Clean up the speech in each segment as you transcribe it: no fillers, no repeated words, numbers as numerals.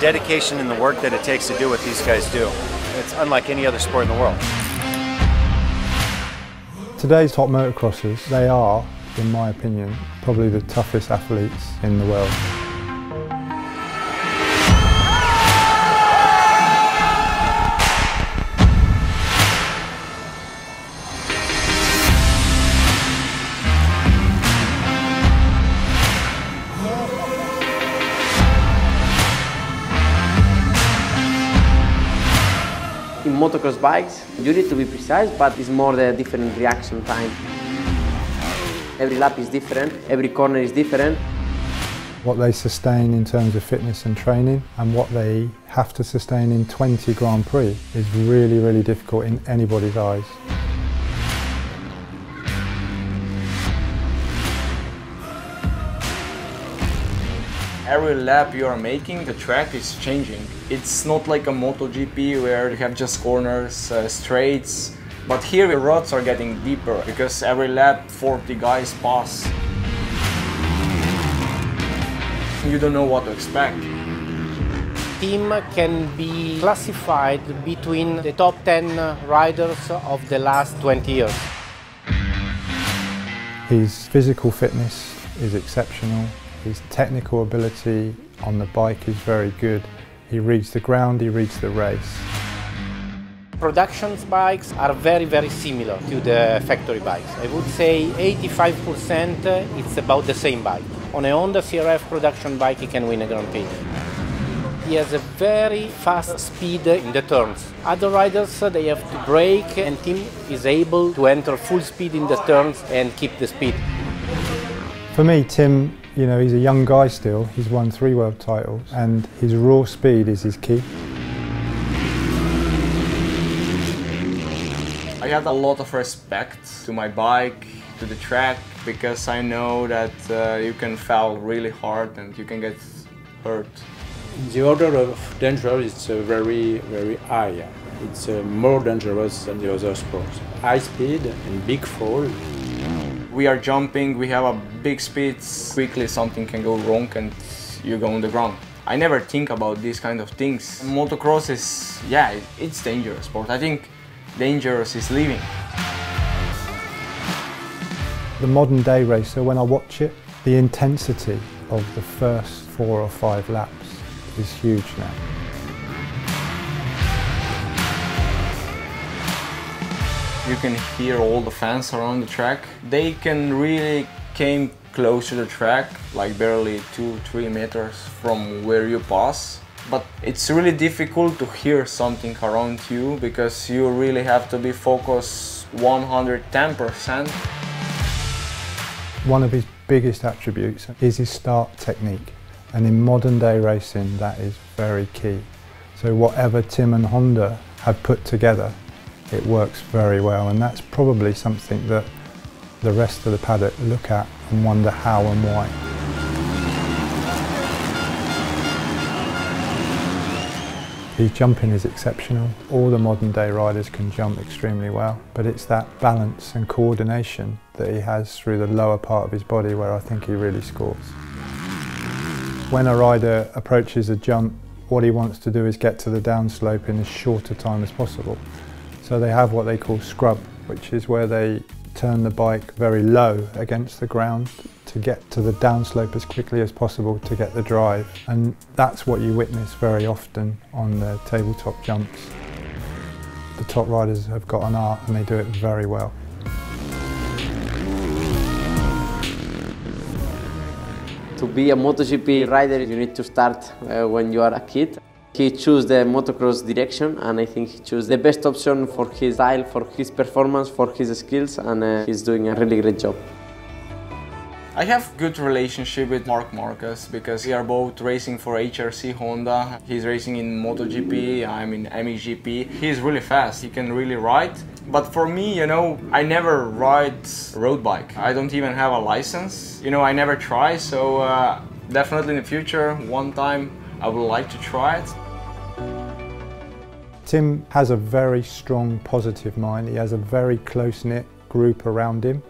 dedication and the work that it takes to do what these guys do. It's unlike any other sport in the world. Today's top motocrossers, they are, in my opinion, probably the toughest athletes in the world. In motocross bikes, you need to be precise, but it's more the different reaction time. Every lap is different, every corner is different. What they sustain in terms of fitness and training and what they have to sustain in 20 Grand Prix is really, really difficult in anybody's eyes. Every lap you are making, the track is changing. It's not like a MotoGP where you have just corners, straights, but here the ruts are getting deeper because every lap 40 guys pass. You don't know what to expect. Team can be classified between the top 10 riders of the last 20 years. His physical fitness is exceptional. His technical ability on the bike is very good. He reads the ground, he reads the race. Production bikes are very, very similar to the factory bikes. I would say 85% it's about the same bike. On a Honda CRF production bike, he can win a Grand Prix. He has a very fast speed in the turns. Other riders, they have to brake, and Tim is able to enter full speed in the turns and keep the speed. For me, Tim, you know, he's a young guy still. He's won 3 world titles and his raw speed is his key. I have a lot of respect to my bike, to the track, because I know that you can fall really hard and you can get hurt. The order of danger is very, very high. It's more dangerous than the other sports. High speed and big fall. We are jumping, we have a big speed, quickly something can go wrong and you go on the ground. I never think about these kind of things. Motocross is, yeah, it's dangerous sport. I think dangerous is living. The modern day racer, when I watch it, the intensity of the first 4 or 5 laps is huge now. You can hear all the fans around the track. They can really came close to the track, like barely 2-3 meters from where you pass. But it's really difficult to hear something around you because you really have to be focused 110%. One of his biggest attributes is his start technique, and in modern day racing that is very key. So whatever Tim and Honda have put together, it works very well, and that's probably something that the rest of the paddock look at and wonder how and why. His jumping is exceptional. All the modern day riders can jump extremely well, but it's that balance and coordination that he has through the lower part of his body where I think he really scores. When a rider approaches a jump, what he wants to do is get to the downslope in as short a time as possible. So they have what they call scrub, which is where they turn the bike very low against the ground to get to the downslope as quickly as possible to get the drive. And that's what you witness very often on the tabletop jumps. The top riders have got an art and they do it very well. To be a MotoGP rider, you need to start when you are a kid. He chose the motocross direction, and I think he chose the best option for his style, for his performance, for his skills, and he's doing a really great job. I have good relationship with Marc Marquez because we are both racing for HRC Honda. He's racing in MotoGP, I'm in MXGP. He's really fast, he can really ride. But for me, you know, I never ride road bike. I don't even have a license. You know, I never try, so definitely in the future, one time, I would like to try it. Tim has a very strong positive mind. He has a very close-knit group around him,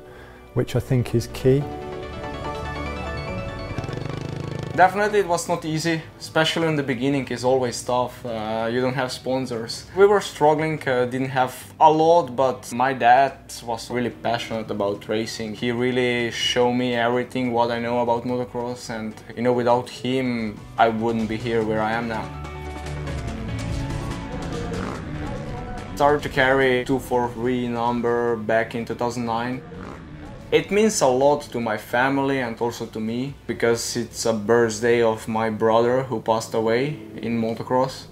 which I think is key. Definitely it was not easy, especially in the beginning. It's always tough. You don't have sponsors. We were struggling, didn't have a lot, but my dad was really passionate about racing. He really showed me everything what I know about motocross, and you know, without him I wouldn't be here where I am now. Started to carry 243 number back in 2009. It means a lot to my family and also to me, because it's a birthday of my brother who passed away in motocross.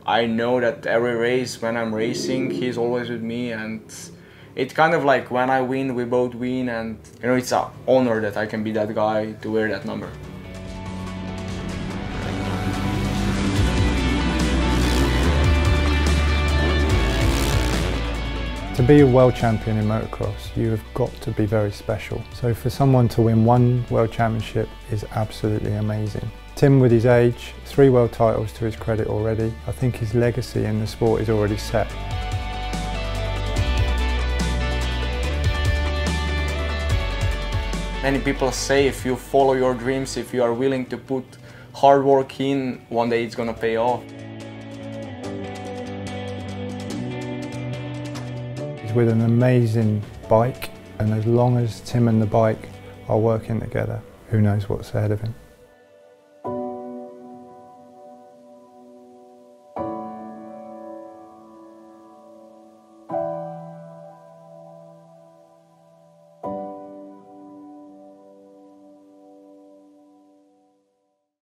I know that every race when I'm racing, he's always with me, and it's kind of like when I win, we both win, and you know, it's an honor that I can be that guy to wear that number. To be a world champion in motocross, you have got to be very special. So for someone to win one world championship is absolutely amazing. Tim, with his age, 3 world titles to his credit already. I think his legacy in the sport is already set. Many people say if you follow your dreams, if you are willing to put hard work in, one day it's gonna pay off. He's with an amazing bike, and as long as Tim and the bike are working together, who knows what's ahead of him.